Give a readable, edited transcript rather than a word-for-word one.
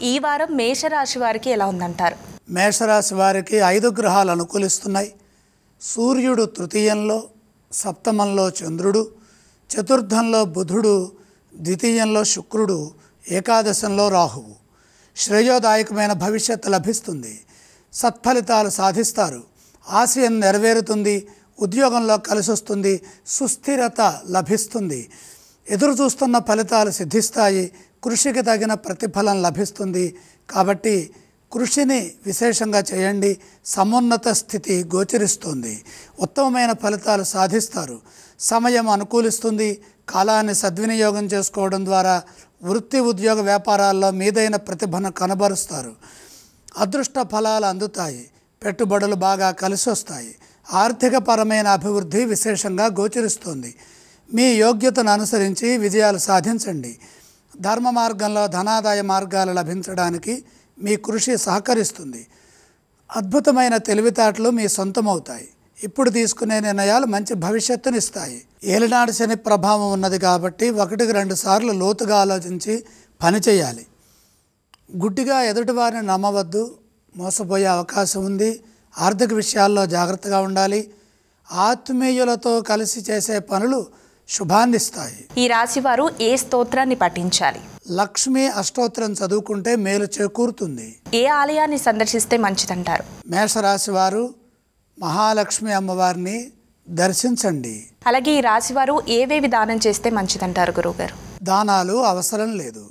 ఈ వారం మేషరాశి వారికి ఎలా ఉందంటారు? మేషరాశి వారికి 5 గ్రహాలు అనుకూలిస్తున్నాయి. సూర్యుడు తృతీయంలో, సప్తమంలో చంద్రుడు, చతుర్థంలో బుధుడు, ద్వితీయంలో శుక్రుడు, ఏకాదశంలో రాహువు. శ్రేయోదాయకమైన భవిష్యత్తు లభిస్తుంది. సత్ఫలితాలు సాధిస్తారు. ఆశయం నెరవేరుతుంది. ఉద్యోగంలో కలిసొస్తుంది. సుస్థిరత లభిస్తుంది. ఎదురు చూస్తున్న ఫలితాలు సిద్ధిస్తాయి. కృషికి తగిన ప్రతిఫలం లభిస్తుంది. కాబట్టి కృషిని విశేషంగా చేయండి. సమున్నత స్థితి గోచరిస్తుంది. ఉత్తమమైన ఫలితాలు సాధిస్తారు. సమయం అనుకూలిస్తుంది. కాలాన్ని సద్వినియోగం చేసుకోవడం ద్వారా వృత్తి ఉద్యోగ వ్యాపారాల్లో మీదైన ప్రతిభను కనబరుస్తారు. అదృష్ట ఫలాలు అందుతాయి. పెట్టుబడులు బాగా కలిసి వస్తాయి. ఆర్థికపరమైన అభివృద్ధి విశేషంగా గోచరిస్తుంది. మీ యోగ్యతను అనుసరించి విజయాలు సాధించండి. ధర్మ మార్గంలో ధనాదాయ మార్గాలు లభించడానికి మీ కృషి సహకరిస్తుంది. అద్భుతమైన తెలివితేటలు మీ సొంతమవుతాయి. ఇప్పుడు తీసుకునే నిర్ణయాలు మంచి భవిష్యత్తునిస్తాయి. ఏలినాడు శని ప్రభావం ఉన్నది కాబట్టి 1-2 సార్లు లోతుగా ఆలోచించి పనిచేయాలి. గుడ్డిగా ఎదుటివారిని నమ్మవద్దు. మోసపోయే అవకాశం ఉంది. ఆర్థిక విషయాల్లో జాగ్రత్తగా ఉండాలి. ఆత్మీయులతో కలిసి చేసే పనులు శుభాన్నిస్తాయి. ఈ రాశి వారు ఏ స్తోత్రాన్ని పఠించాలి? లక్ష్మీ అష్టోత్తరం చదువుకుంటే మేలు చేకూరుతుంది. ఏ ఆలయాన్ని సందర్శిస్తే మంచిదంటారు? మేషరాశి వారు మహాలక్ష్మి అమ్మవారిని దర్శించండి. అలాగే ఈ రాశి వారు ఏవేవి దానం చేస్తే మంచిదంటారు గురువుగారు? దానాలు అవసరం లేదు.